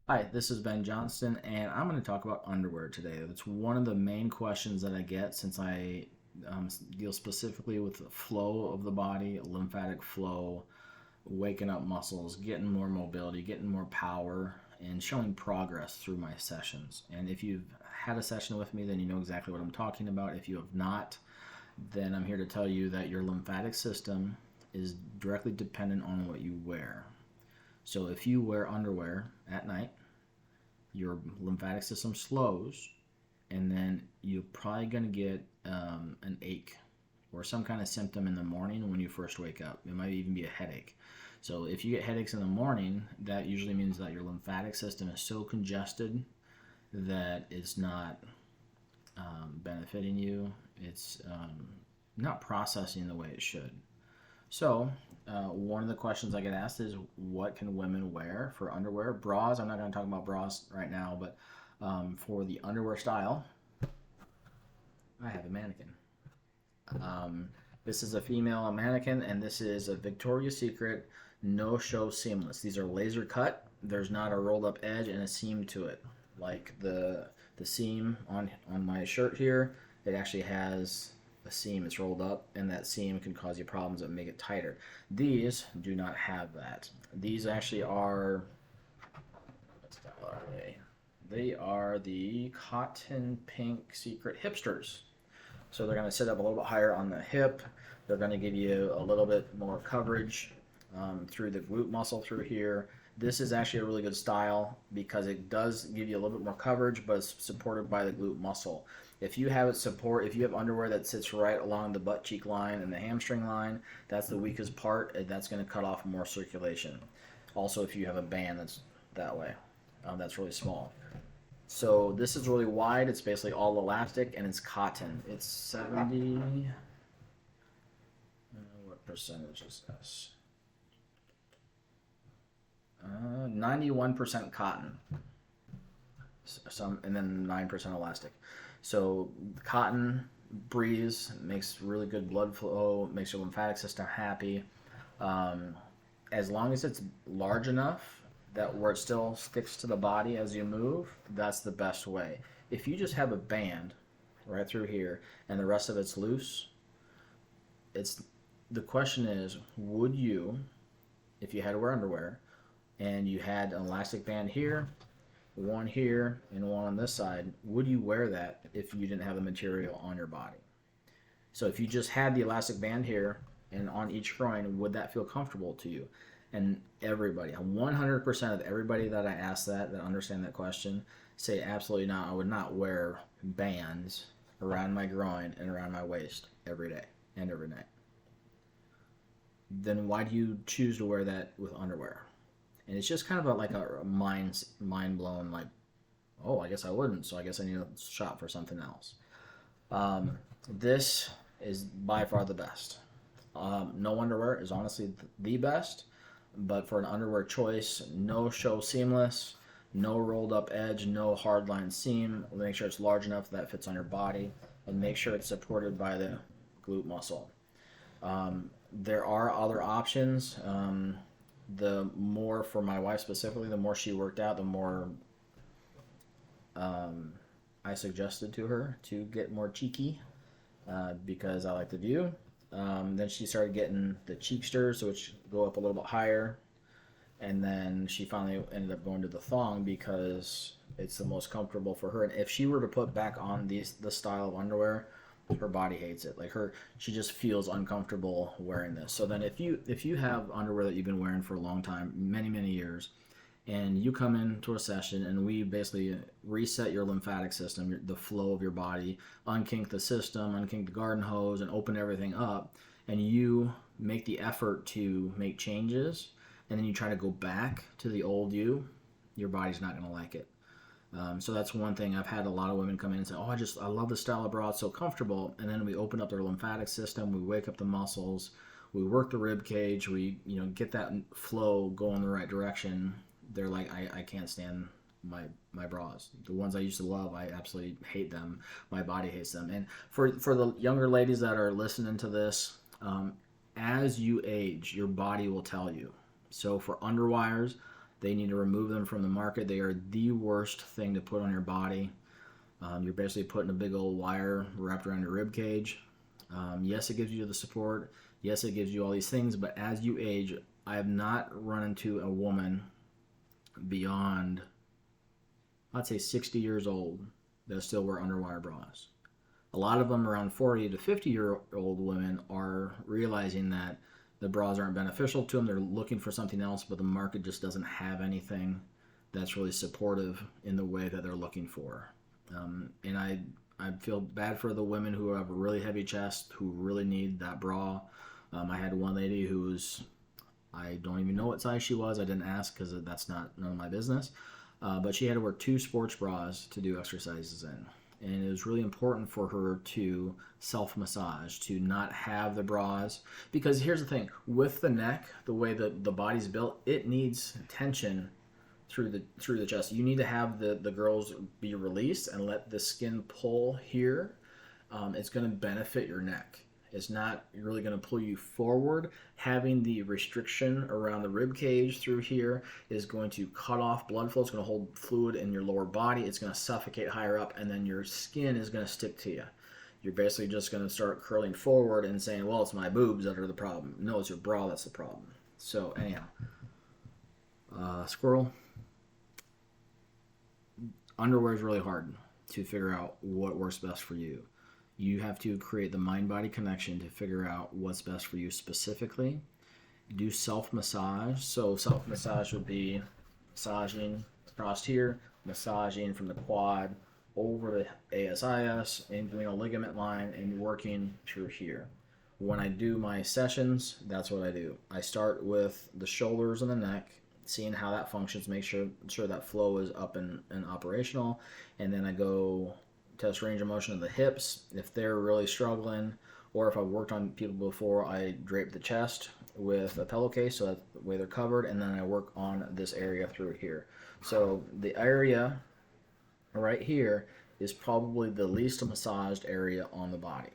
Hi, this is Ben Johnston, and I'm going to talk about underwear today. That's one of the main questions that I get since I deal specifically with the flow of the body, lymphatic flow, waking up muscles, getting more mobility, getting more power, and showing progress through my sessions. And if you've had a session with me, then you know exactly what I'm talking about. If you have not, then I'm here to tell you that your lymphatic system is directly dependent on what you wear. So if you wear underwear at night, your lymphatic system slows, and then you're probably going to get an ache or some kind of symptom in the morning when you first wake up. It might even be a headache. So if you get headaches in the morning, that usually means that your lymphatic system is so congested that it's not benefiting you. It's not processing the way it should. So, one of the questions I get asked is, what can women wear for underwear? Bras, I'm not going to talk about bras right now, but for the underwear style, I have a mannequin. Um, this is a female mannequin, and this is a Victoria's Secret no show seamless. These are laser cut. There's not a rolled up edge and a seam to it. Like the seam on my shirt here, it actually has a seam. It's rolled up, and that seam can cause you problems that make it tighter. These do not have that. These actually are, what style are they? They are the cotton pink secret hipsters. So they're going to sit up a little bit higher on the hip. They're going to give you a little bit more coverage through the glute muscle through here. This is actually a really good style because it does give you a little bit more coverage, but it's supported by the glute muscle. If you have underwear that sits right along the butt cheek line and the hamstring line, that's the weakest part, and that's going to cut off more circulation. Also, if you have a band that's that way, that's really small. So this is really wide. It's basically all elastic, and it's cotton. It's 70. What percentage is this? 91% cotton. Some, and then 9% elastic. So cotton breathes, makes really good blood flow, makes your lymphatic system happy. Um, as long as it's large enough that where it still sticks to the body as you move, that's the best way. If you just have a band right through here and the rest of it's loose, it's the question is, would you, if you had to wear underwear and you had an elastic band here, and one on this side, would you wear that if you didn't have the material on your body? So if you just had the elastic band here and on each groin, would that feel comfortable to you? And everybody, 100% of everybody that I ask that understand that question, say absolutely not. I would not wear bands around my groin and around my waist every day and every night. Then why do you choose to wear that with underwear? And it's just kind of like a mind blown, like, oh, I guess I wouldn't, so I guess I need to shop for something else. This is by far the best. No underwear is honestly the best, but for an underwear choice, no show seamless, no rolled up edge, no hard line seam. Make sure it's large enough that fits on your body, and make sure it's supported by the glute muscle. There are other options. The more, for my wife specifically, the more she worked out, the more I suggested to her to get more cheeky because I like the view. Then she started getting the cheeksters, which go up a little bit higher. And then she finally ended up going to the thong because it's the most comfortable for her. And if she were to put back on the style of underwear, her body hates it. Like she just feels uncomfortable wearing this. So then if you have underwear that you've been wearing for a long time, many years, and you come into a session and we basically reset your lymphatic system, the flow of your body, unkink the system, unkink the garden hose, and open everything up, and you make the effort to make changes, and then you try to go back to the old you, your body's not going to like it. So that's one thing. I've had a lot of women come in and say, "Oh, I love the style of bra. It's so comfortable." And then we open up their lymphatic system, we wake up the muscles, we work the rib cage, we get that flow going the right direction. They're like, I can't stand my bras. The ones I used to love, I absolutely hate them. My body hates them. And for the younger ladies that are listening to this, as you age, your body will tell you. So for underwires, They need to remove them from the market. They are the worst thing to put on your body. You're basically putting a big old wire wrapped around your rib cage. Yes, it gives you the support. Yes, it gives you all these things. But as you age, I have not run into a woman beyond, I'd say 60 years old that still wear underwire bras. A lot of them around 40 to 50-year-old women are realizing that the bras aren't beneficial to them. They're looking for something else, but the market just doesn't have anything that's really supportive in the way that they're looking for. And I feel bad for the women who have a really heavy chest, who really need that bra. I had one lady who's, I don't even know what size she was. I didn't ask because that's none of my business. But she had to wear 2 sports bras to do exercises in. And it was really important for her to self-massage, to not have the bras. Because here's the thing, with the neck, the way that the body's built, it needs tension through the chest. You need to have the girls be released and let the skin pull here. It's going to benefit your neck. It's not really going to pull you forward. Having the restriction around the rib cage through here is going to cut off blood flow. It's going to hold fluid in your lower body. It's going to suffocate higher up, and then your skin is going to stick to you. You're basically just going to start curling forward and saying, well, it's my boobs that are the problem. No, it's your bra that's the problem. So anyhow, squirrel, underwear is really hard to figure out what works best for you. You have to create the mind-body connection to figure out what's best for you specifically. Do self-massage. So self-massage would be massaging across here, massaging from the quad over the ASIS, and doing a ligament line and working through here. When I do my sessions, that's what I do. I start with the shoulders and the neck, seeing how that functions, make sure that flow is up and operational, and then I go test range of motion of the hips if they're really struggling, or if I've worked on people before, I drape the chest with a pillowcase so that way they're covered, and then I work on this area through here. So the area right here is probably the least massaged area on the body,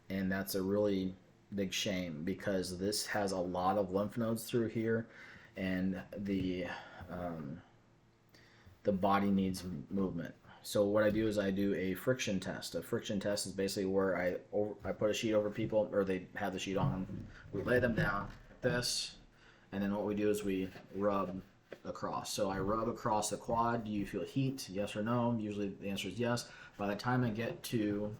and that's a really big shame because this has a lot of lymph nodes through here, and the body needs movement. So what I do is I do a friction test. A friction test is basically where I put a sheet over people, or they have the sheet on. We lay them down like this, and then what we do is we rub across. So I rub across the quad. Do you feel heat? Yes or no? Usually the answer is yes. By the time I get to,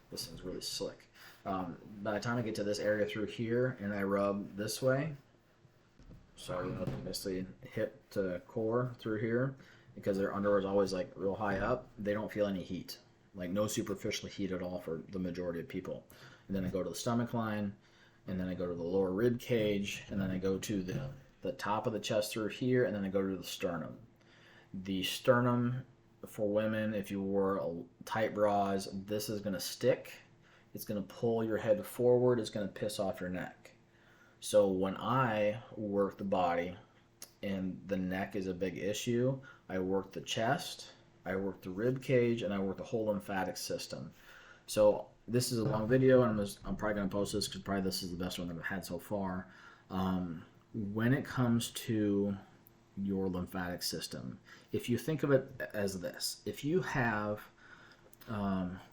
this thing's really slick. By the time I get to this area through here, and I rub this way, so basically hip to core through here, because their underwear is always like real high up, they don't feel any heat, like no superficial heat at all for the majority of people. And then I go to the stomach line, and then I go to the lower rib cage, and then I go to the top of the chest through here, and then I go to the sternum. The sternum for women, if you wore tight bras, this is going to stick. It's going to pull your head forward. It's going to piss off your neck. So when I work the body and the neck is a big issue, I work the chest, I work the rib cage, and I work the whole lymphatic system. So this is a long video, and I'm probably going to post this because probably this is the best one I've had so far. When it comes to your lymphatic system, if you think of it as this, if you have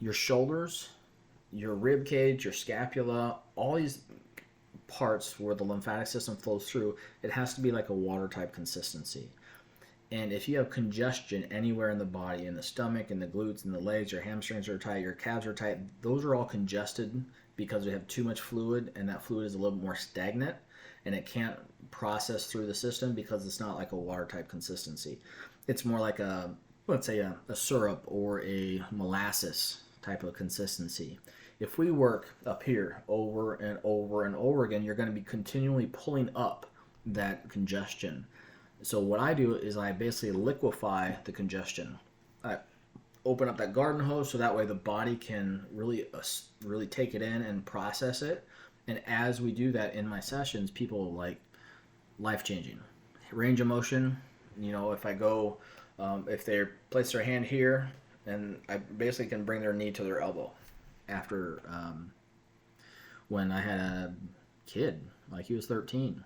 your shoulders, your rib cage, your scapula, all these parts where the lymphatic system flows through, it has to be like a water type consistency. And if you have congestion anywhere in the body, in the stomach, in the glutes, in the legs, your hamstrings are tight, your calves are tight, those are all congested because we have too much fluid, and that fluid is a little bit more stagnant, and it can't process through the system because it's not like a water type consistency. It's more like let's say a syrup or a molasses type of consistency. If we work up here over and over and over again, you're going to be continually pulling up that congestion. So what I do is I basically liquefy the congestion. I open up that garden hose so that way the body can really take it in and process it. And as we do that in my sessions, people like life-changing. Range of motion, if I go, if they place their hand here, and I basically can bring their knee to their elbow. After when I had a kid, like he was 13,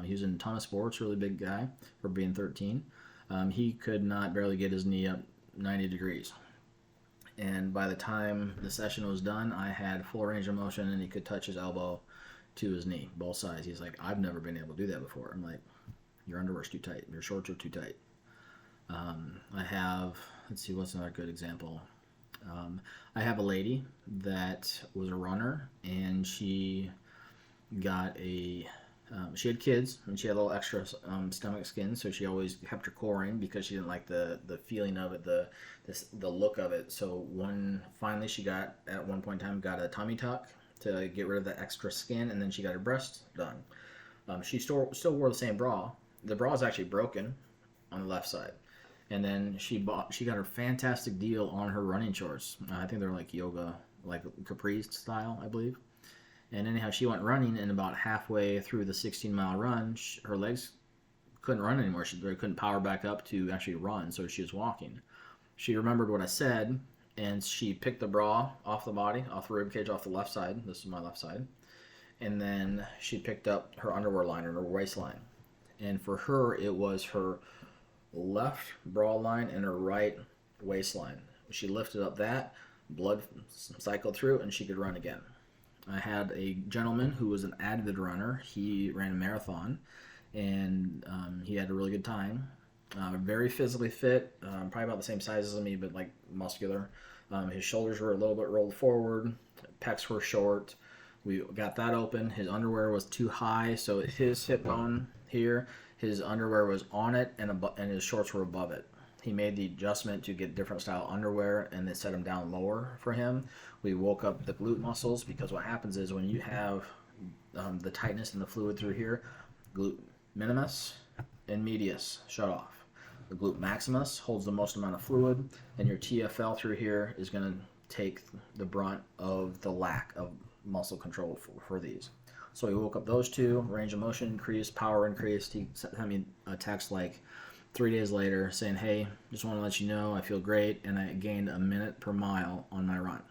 He was in a ton of sports, really big guy for being 13. He could not barely get his knee up 90 degrees. And by the time the session was done, I had full range of motion, and he could touch his elbow to his knee, both sides. He's like, I've never been able to do that before. I'm like, your underwear's too tight. Your shorts are too tight. I have, let's see, what's another good example? I have a lady that was a runner, and she got she had kids, and she had a little extra stomach skin, so she always kept her core in because she didn't like the feeling of it, the look of it. So finally she got, at one point in time, got a tummy tuck to get rid of the extra skin, and then she got her breasts done. She still wore the same bra. The bra is actually broken on the left side. And then she got her fantastic deal on her running shorts. I think they're like yoga, like capri style, I believe. And anyhow, she went running, and about halfway through the 16-mile run, her legs couldn't run anymore. She couldn't power back up to actually run, so she was walking. She remembered what I said, and she picked the bra off the body, off the rib cage, off the left side. This is my left side. And then she picked up her underwear line or her waistline. And for her, it was her left bra line and her right waistline. She lifted up that, blood cycled through, and she could run again. I had a gentleman who was an avid runner. He ran a marathon, and he had a really good time. Very physically fit, probably about the same size as me, but like muscular. His shoulders were a little bit rolled forward, pecs were short. We got that open. His underwear was too high, so his hip bone here, his underwear was on it, and his shorts were above it. He made the adjustment to get different style underwear, and then set them down lower for him. We woke up the glute muscles, because what happens is when you have the tightness in the fluid through here, glute minimus and medius shut off. The glute maximus holds the most amount of fluid, and your TFL through here is going to take the brunt of the lack of muscle control for these. So we woke up those two, range of motion increased, power increased. He sent me a text like 3 days later saying, hey, just want to let you know I feel great, and I gained a minute per mile on my run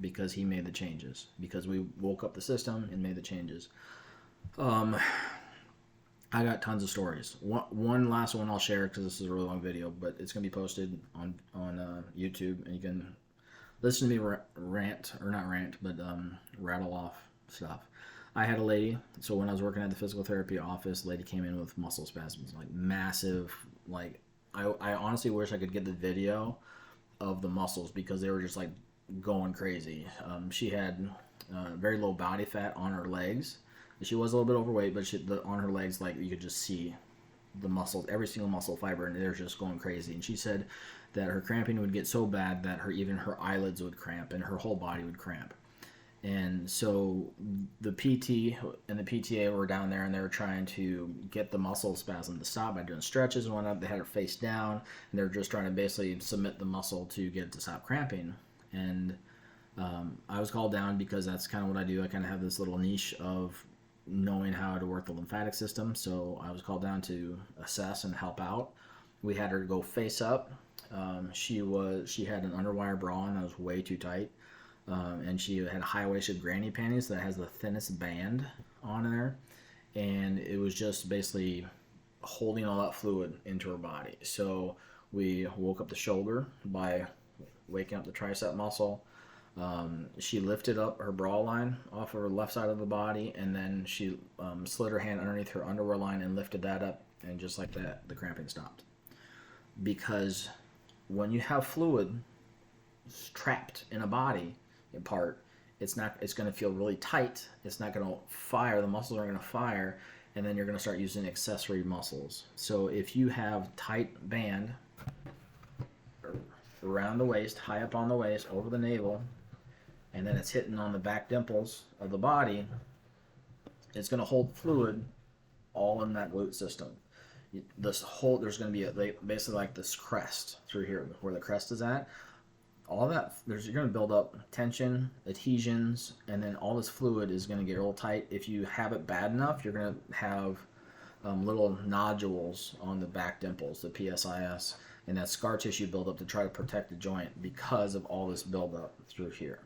because he made the changes, because we woke up the system and made the changes. I got tons of stories. One last one I'll share because this is a really long video, but it's going to be posted on YouTube, and you can listen to me rattle off stuff. I had a lady, so when I was working at the physical therapy office, lady came in with muscle spasms, like massive, like, I honestly wish I could get the video of the muscles because they were just like going crazy. She had very low body fat on her legs. She was a little bit overweight, but on her legs, like, you could just see the muscles, every single muscle fiber, and they're just going crazy. And she said that her cramping would get so bad that even her eyelids would cramp and her whole body would cramp. And so the PT and the PTA were down there, and they were trying to get the muscle spasm to stop by doing stretches and whatnot. They had her face down, and they were just trying to basically submit the muscle to get it to stop cramping. And I was called down because that's kind of what I do. I kind of have this little niche of knowing how to work the lymphatic system. So I was called down to assess and help out. We had her go face up. She had an underwire bra on that was way too tight. And she had high-waisted granny panties that has the thinnest band on there, and it was just basically holding all that fluid into her body. So we woke up the shoulder by waking up the tricep muscle. She lifted up her bra line off of her left side of the body, and then she slid her hand underneath her underwear line and lifted that up, and just like that, the cramping stopped. Because when you have fluid trapped in a body part, it's going to feel really tight. It's not going to fire. The muscles aren't going to fire, and then you're going to start using accessory muscles. So if you have tight band around the waist, high up on the waist, over the navel, and then it's hitting on the back dimples of the body, it's going to hold fluid all in that glute system. There's going to be basically like this crest through here, where the crest is at. All that, you're going to build up tension, adhesions, and then all this fluid is going to get real tight. If you have it bad enough, you're going to have little nodules on the back dimples, the PSIS, and that scar tissue buildup to try to protect the joint because of all this buildup through here.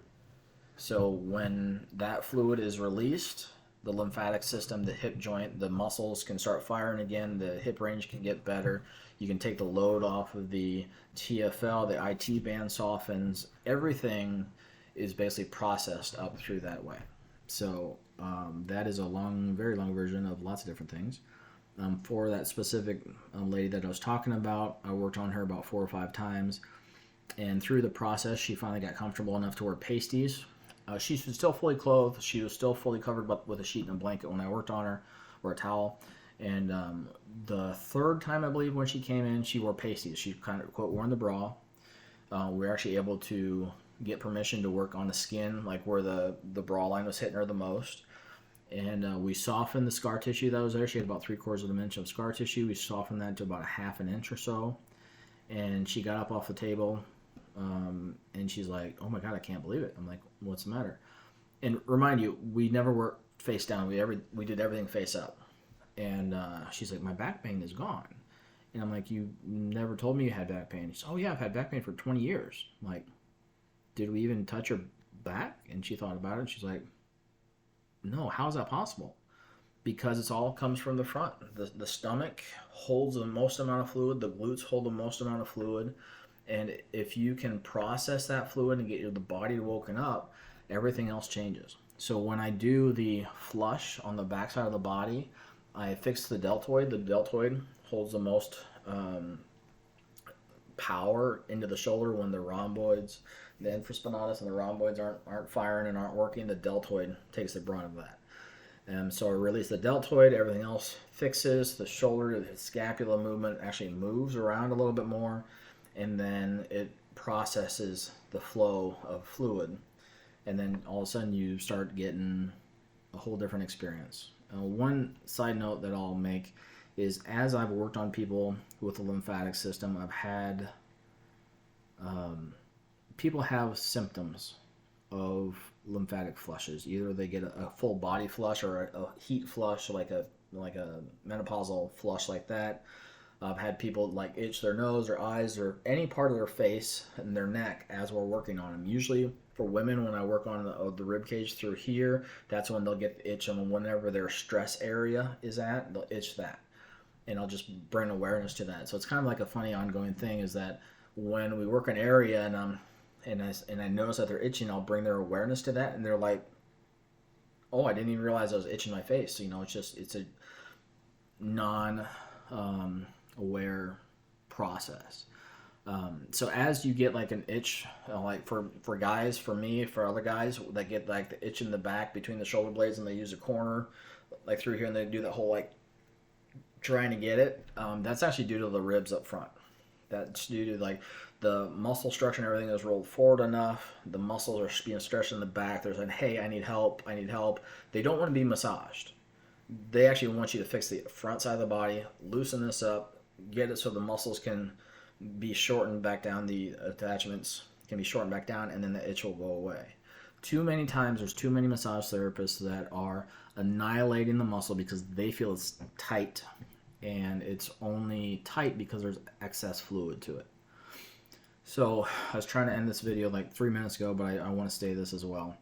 So when that fluid is released, the lymphatic system, the hip joint, the muscles can start firing again, the hip range can get better. You can take the load off of the TFL, the IT band softens. Everything is basically processed up through that way. So that is a long, very long version of lots of different things. For that specific lady that I was talking about, I worked on her about 4 or 5 times. And through the process, she finally got comfortable enough to wear pasties. She was still fully clothed. She was still fully covered up with a sheet and a blanket when I worked on her, or a towel. And the third time, I believe, when she came in, she wore pasties. She kind of, quote, worn the bra. We were actually able to get permission to work on the skin, like where the bra line was hitting her the most. And we softened the scar tissue that was there. She had about 3/4 of an inch of scar tissue. We softened that to about 1/2 inch or so. And she got up off the table, and she's like, "Oh my God, I can't believe it." I'm like, "What's the matter?" And remind you, we never worked face down. We did everything face up. And she's like, "My back pain is gone." And I'm like, "You never told me you had back pain." She's, "Oh yeah, I've had back pain for 20 years. I'm like, "Did we even touch your back?" And she thought about it. And she's like, "No, how is that possible?" Because it's all comes from the front. The stomach holds the most amount of fluid. The glutes hold the most amount of fluid. And if you can process that fluid and get the body woken up, everything else changes. So when I do the flush on the backside of the body, I fix the deltoid. The deltoid holds the most power into the shoulder when the rhomboids, the infraspinatus and the rhomboids aren't firing and aren't working. The deltoid takes the brunt of that. So I release the deltoid, everything else fixes. The shoulder, the scapula movement actually moves around a little bit more, and then it processes the flow of fluid. And then all of a sudden you start getting a whole different experience. One side note that I'll make is, as I've worked on people with the lymphatic system, I've had people have symptoms of lymphatic flushes. Either they get a full body flush or a heat flush, like a menopausal flush like that. I've had people like itch their nose or eyes or any part of their face and their neck as we're working on them. Usually for women, when I work on the rib cage through here, that's when they'll get the itch, and whenever their stress area is at, they'll itch that. And I'll just bring awareness to that. So it's kind of like a funny ongoing thing, is that when we work an area and I notice that they're itching, I'll bring their awareness to that, and they're like, "Oh, I didn't even realize I was itching my face." So, it's a non-aware process. So as you get like an itch, like for guys, for me, for other guys that get like the itch in the back between the shoulder blades, and they use a corner like through here, and they do that whole like trying to get it, that's actually due to the ribs up front. That's due to like the muscle structure and everything is rolled forward enough. The muscles are being stretched in the back. They're saying, "Hey, I need help. I need help." They don't want to be massaged. They actually want you to fix the front side of the body, loosen this up, get it so the muscles can be shortened back down, the attachments can be shortened back down, and then the itch will go away. Too many times, there's too many massage therapists that are annihilating the muscle because they feel it's tight, and it's only tight because there's excess fluid to it. So I was trying to end this video like 3 minutes ago, but I want to say this as well.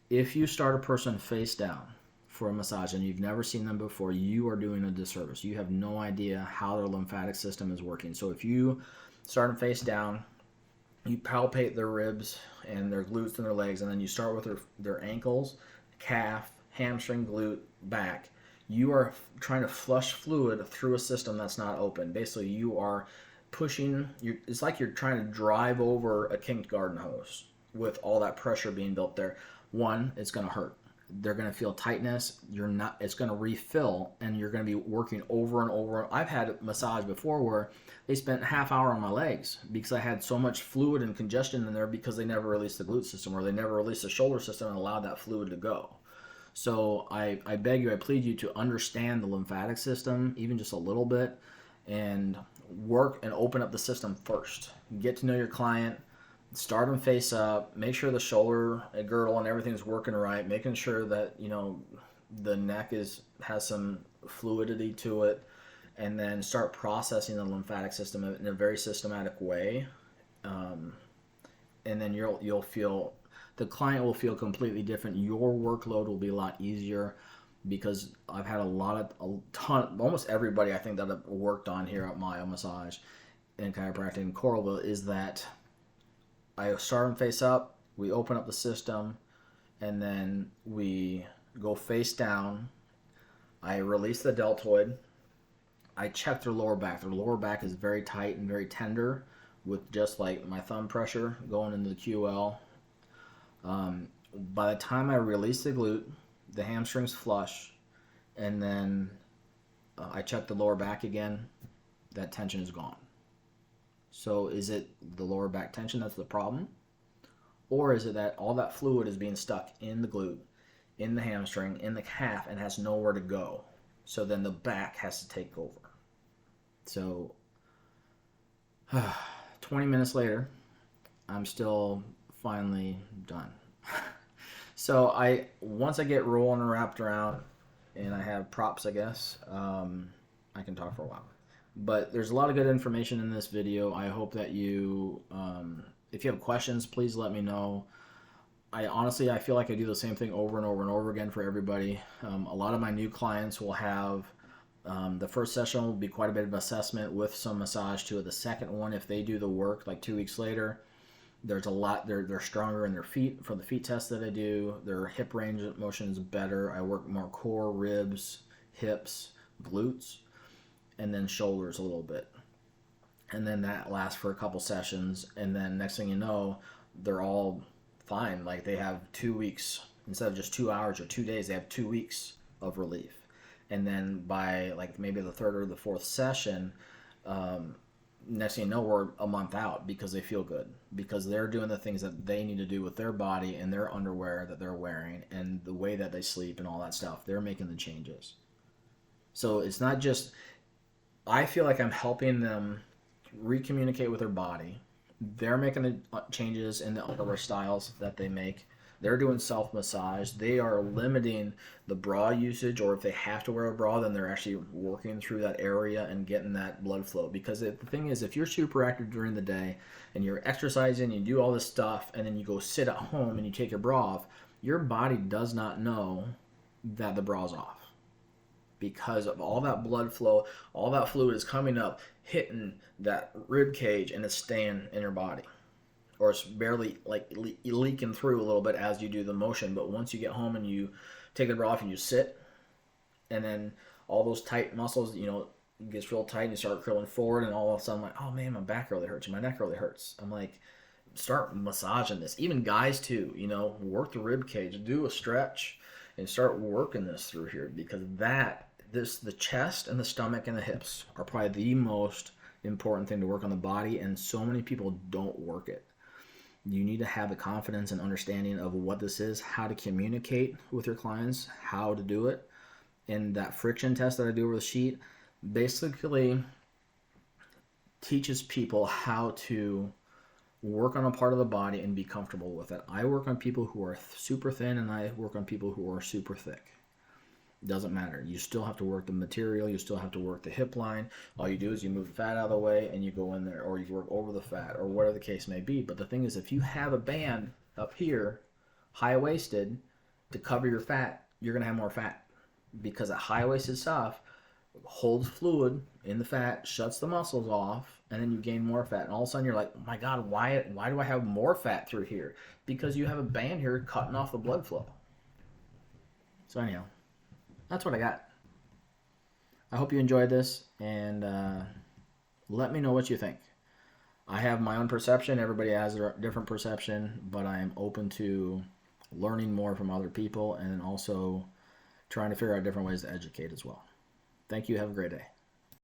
If you start a person face down for a massage and you've never seen them before, you are doing a disservice. You have no idea how their lymphatic system is working. So if you start them face down, you palpate their ribs and their glutes and their legs, and then you start with their ankles, calf, hamstring, glute, back. You are trying to flush fluid through a system that's not open. Basically, you are pushing, it's like you're trying to drive over a kinked garden hose with all that pressure being built there. One, it's going to hurt. They're going to feel tightness. It's going to refill, and you're going to be working over and over. I've had a massage before where they spent a half hour on my legs because I had so much fluid and congestion in there because they never released the glute system, or they never released the shoulder system and allowed that fluid to go. So I beg you, I plead you to understand the lymphatic system, even just a little bit, and work and open up the system first. Get to know your client. Start them face up. Make sure the shoulder girdle and everything's working right. Making sure that the neck has some fluidity to it, and then start processing the lymphatic system in a very systematic way. And then you'll feel, the client will feel completely different. Your workload will be a lot easier. because I've had a ton, almost everybody I think that I've worked on here at MyoMassage and chiropractic in Coralville, is that I start them face up, we open up the system, and then we go face down. I release the deltoid. I check their lower back. Their lower back is very tight and very tender, with just like my thumb pressure going into the QL. By the time I release the glute, the hamstrings flush, and then I check the lower back again, that tension is gone. So is it the lower back tension that's the problem? Or is it that all that fluid is being stuck in the glute, in the hamstring, in the calf, and has nowhere to go? So then the back has to take over. So 20 minutes later, I'm still finally done. So once I get rolling and wrapped around, and I have props, I guess, I can talk for a while. But there's a lot of good information in this video. I hope that you, if you have questions, please let me know. I feel like I do the same thing over and over and over again for everybody. A lot of my new clients will have, the first session will be quite a bit of assessment with some massage to it. The second one, if they do the work like 2 weeks later, there's a lot, they're stronger in their feet for the feet test that I do. Their hip range of motion is better. I work more core, ribs, hips, glutes, and then shoulders a little bit. And then that lasts for a couple sessions. And then next thing you know, they're all fine. Like they have 2 weeks, instead of just 2 hours or 2 days, they have 2 weeks of relief. And then by like maybe the third or the fourth session, next thing you know, we're a month out because they feel good, because they're doing the things that they need to do with their body and their underwear that they're wearing and the way that they sleep and all that stuff. They're making the changes. So it's not just, I feel like I'm helping them recommunicate with their body. They're making the changes in the underwear styles that they make. They're doing self-massage. They are limiting the bra usage, or if they have to wear a bra, then they're actually working through that area and getting that blood flow. Because the thing is, if you're super active during the day and you're exercising, you do all this stuff, and then you go sit at home and you take your bra off, your body does not know that the bra's off. Because of all that blood flow, all that fluid is coming up, hitting that rib cage, and it's staying in your body. Or it's barely like leaking through a little bit as you do the motion. But once you get home and you take the bra off and you sit, and then all those tight muscles, it gets real tight and you start curling forward, and all of a sudden I'm like, oh man, my back really hurts, my neck really hurts. I'm like, start massaging this. Even guys too, work the rib cage, do a stretch, and start working this through here, because the chest and the stomach and the hips are probably the most important thing to work on the body, and so many people don't work it. You need to have the confidence and understanding of what this is, how to communicate with your clients, how to do it. And that friction test that I do over the sheet basically teaches people how to work on a part of the body and be comfortable with it. I work on people who are super thin, and I work on people who are super thick. Doesn't matter. You still have to work the material. You still have to work the hip line. All you do is you move the fat out of the way and you go in there, or you work over the fat, or whatever the case may be. But the thing is, if you have a band up here, high-waisted, to cover your fat, you're going to have more fat, because that high-waisted stuff holds fluid in the fat, shuts the muscles off, and then you gain more fat. And all of a sudden you're like, oh my God, why do I have more fat through here? Because you have a band here cutting off the blood flow. So anyhow, that's what I got. I hope you enjoyed this, and let me know what you think. I have my own perception. Everybody has a different perception, but I am open to learning more from other people, and also trying to figure out different ways to educate as well. Thank you. Have a great day.